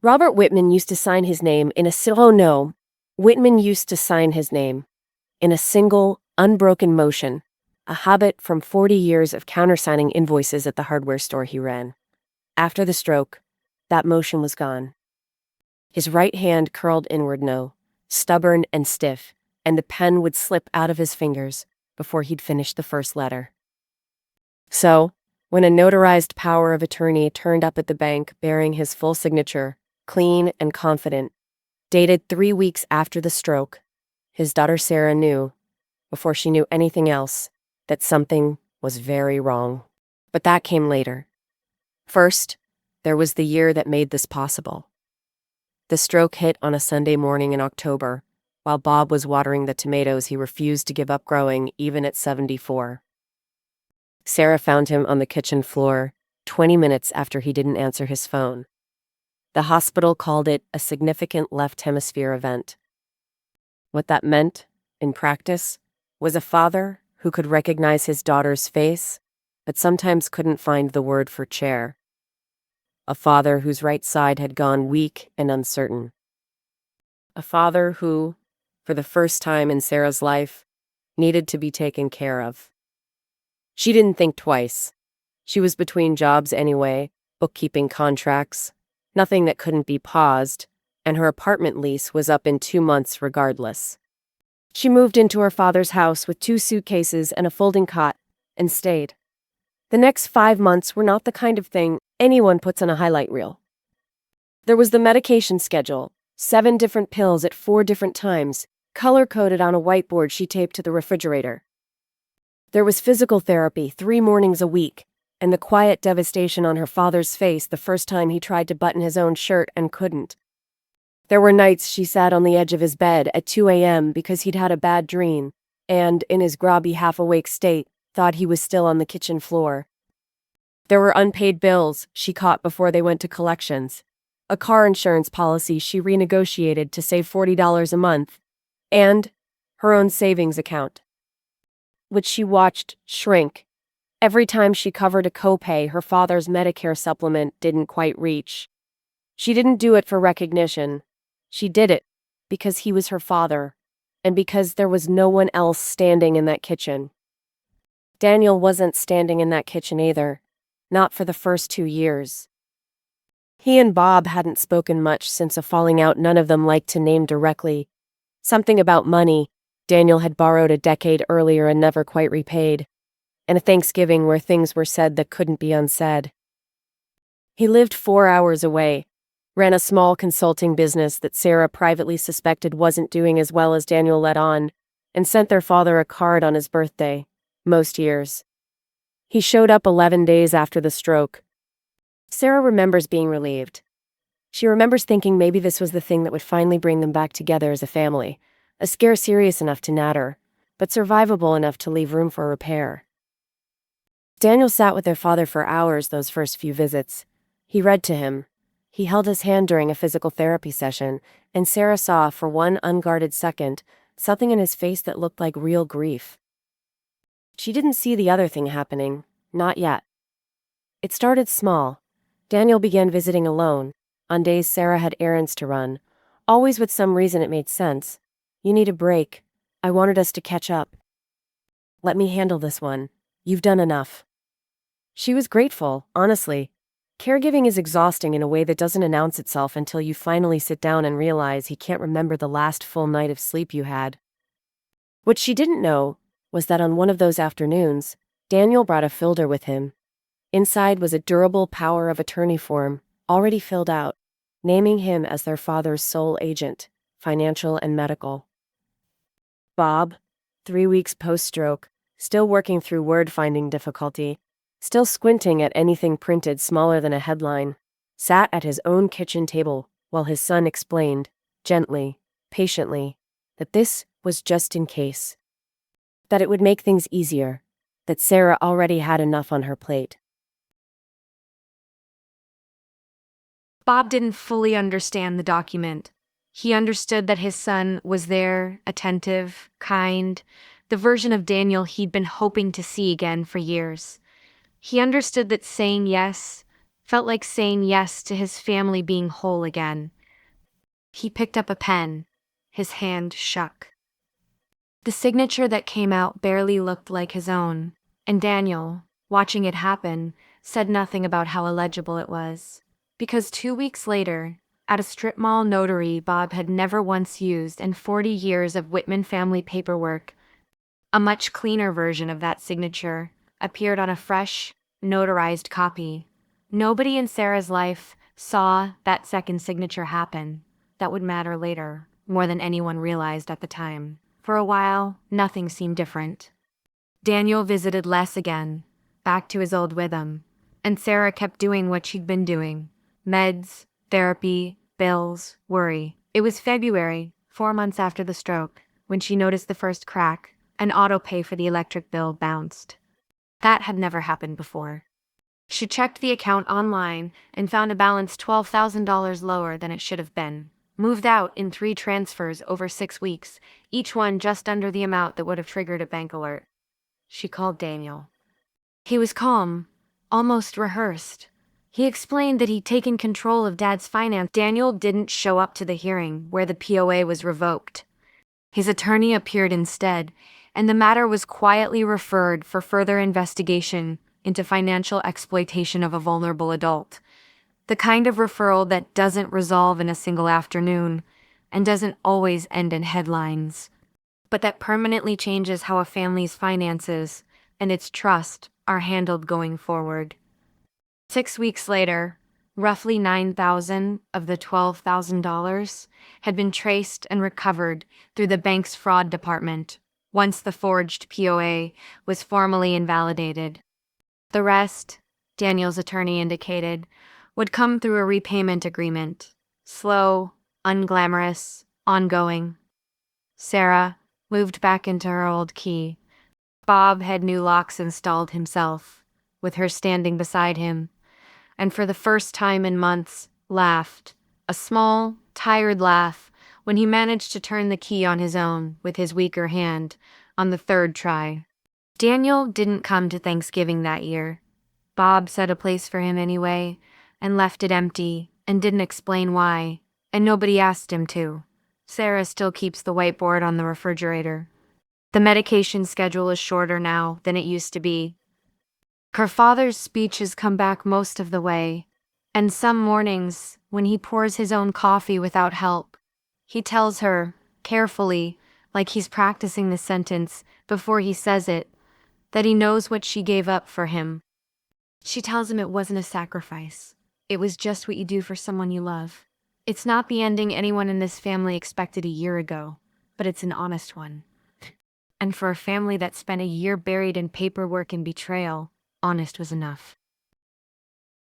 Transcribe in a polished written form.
Robert Whitman used to sign his name in a oh no. Whitman used to sign his name in a single, unbroken motion, a habit from 40 years of countersigning invoices at the hardware store he ran. After the stroke, that motion was gone. His right hand curled inward stubborn and stiff, and the pen would slip out of his fingers before he'd finished the first letter. So, when a notarized power of attorney turned up at the bank bearing his full signature, clean and confident, dated 3 weeks after the stroke, his daughter Sarah knew, before she knew anything else, that something was very wrong. But that came later. First, there was the year that made this possible. The stroke hit on a Sunday morning in October, while Bob was watering the tomatoes he refused to give up growing even at 74. Sarah found him on the kitchen floor 20 minutes after he didn't answer his phone. The hospital called it a significant left hemisphere event. What that meant, in practice, was a father who could recognize his daughter's face, but sometimes couldn't find the word for chair. A father whose right side had gone weak and uncertain. A father who, for the first time in Sarah's life, needed to be taken care of. She didn't think twice. She was between jobs anyway, bookkeeping contracts, nothing that couldn't be paused, and her apartment lease was up in 2 months regardless. She moved into her father's house with 2 suitcases and a folding cot, and stayed. The next 5 months were not the kind of thing anyone puts on a highlight reel. There was the medication schedule, 7 different pills at 4 different times, color-coded on a whiteboard she taped to the refrigerator. There was physical therapy 3 mornings a week, and the quiet devastation on her father's face the first time he tried to button his own shirt and couldn't. There were nights she sat on the edge of his bed at 2 a.m. because he'd had a bad dream, and, in his groggy half-awake state, thought he was still on the kitchen floor. There were unpaid bills she caught before they went to collections, a car insurance policy she renegotiated to save $40 a month, and her own savings account, which she watched shrink every time she covered a copay her father's Medicare supplement didn't quite reach. She didn't do it for recognition. She did it because he was her father, and because there was no one else standing in that kitchen. Daniel wasn't standing in that kitchen either, not for the first 2 years. He and Bob hadn't spoken much since a falling out none of them liked to name directly. Something about money Daniel had borrowed a decade earlier and never quite repaid, and a Thanksgiving where things were said that couldn't be unsaid. He lived 4 hours away, ran a small consulting business that Sarah privately suspected wasn't doing as well as Daniel let on, and sent their father a card on his birthday, most years. He showed up 11 days after the stroke. Sarah remembers being relieved. She remembers thinking maybe this was the thing that would finally bring them back together as a family, a scare serious enough to natter, but survivable enough to leave room for repair. Daniel sat with their father for hours those first few visits. He read to him. He held his hand during a physical therapy session, and Sarah saw, for one unguarded second, something in his face that looked like real grief. She didn't see the other thing happening, not yet. It started small. Daniel began visiting alone, on days Sarah had errands to run, always with some reason it made sense. You need a break. I wanted us to catch up. Let me handle this one. You've done enough. She was grateful, honestly. Caregiving is exhausting in a way that doesn't announce itself until you finally sit down and realize he can't remember the last full night of sleep you had. What she didn't know was that on one of those afternoons, Daniel brought a folder with him. Inside was a durable power of attorney form, already filled out, naming him as their father's sole agent, financial and medical. Bob, 3 weeks post-stroke, still working through word-finding difficulty, still squinting at anything printed smaller than a headline, sat at his own kitchen table while his son explained, gently, patiently, that this was just in case. That it would make things easier, that Sarah already had enough on her plate. Bob didn't fully understand the document. He understood that his son was there, attentive, kind, the version of Daniel he'd been hoping to see again for years. He understood that saying yes, felt like saying yes to his family being whole again. He picked up a pen. His hand shook. The signature that came out barely looked like his own, and Daniel, watching it happen, said nothing about how illegible it was. Because 2 weeks later, at a strip mall notary Bob had never once used in 40 years of Whitman family paperwork, a much cleaner version of that signature appeared on a fresh, notarized copy. Nobody in Sarah's life saw that second signature happen. That would matter later, more than anyone realized at the time. For a while, nothing seemed different. Daniel visited Les again, back to his old rhythm, and Sarah kept doing what she'd been doing. Meds, therapy, bills, worry. It was February, 4 months after the stroke, when she noticed the first crack. An auto pay for the electric bill bounced. That had never happened before. She checked the account online and found a balance $12,000 lower than it should have been. Moved out in 3 transfers over 6 weeks, each one just under the amount that would have triggered a bank alert. She called Daniel. He was calm, almost rehearsed. He explained that he'd taken control of Dad's finance. Daniel didn't show up to the hearing where the POA was revoked. His attorney appeared instead, and the matter was quietly referred for further investigation into financial exploitation of a vulnerable adult. The kind of referral that doesn't resolve in a single afternoon and doesn't always end in headlines, but that permanently changes how a family's finances and its trust are handled going forward. 6 weeks later, roughly $9,000 of the $12,000 had been traced and recovered through the bank's fraud department once the forged POA was formally invalidated. The rest, Daniel's attorney indicated, would come through a repayment agreement. Slow, unglamorous, ongoing. Sarah moved back into her old key. Bob had new locks installed himself, with her standing beside him, and for the first time in months, laughed, a small, tired laugh, when he managed to turn the key on his own with his weaker hand on the 3rd try. Daniel didn't come to Thanksgiving that year. Bob set a place for him anyway, and left it empty, and didn't explain why, and nobody asked him to. Sarah still keeps the whiteboard on the refrigerator. The medication schedule is shorter now than it used to be. Her father's speeches come back most of the way, and some mornings, when he pours his own coffee without help, he tells her, carefully, like he's practicing the sentence before he says it, that he knows what she gave up for him. She tells him it wasn't a sacrifice. It was just what you do for someone you love. It's not the ending anyone in this family expected a year ago, but it's an honest one. And for a family that spent a year buried in paperwork and betrayal, honest was enough.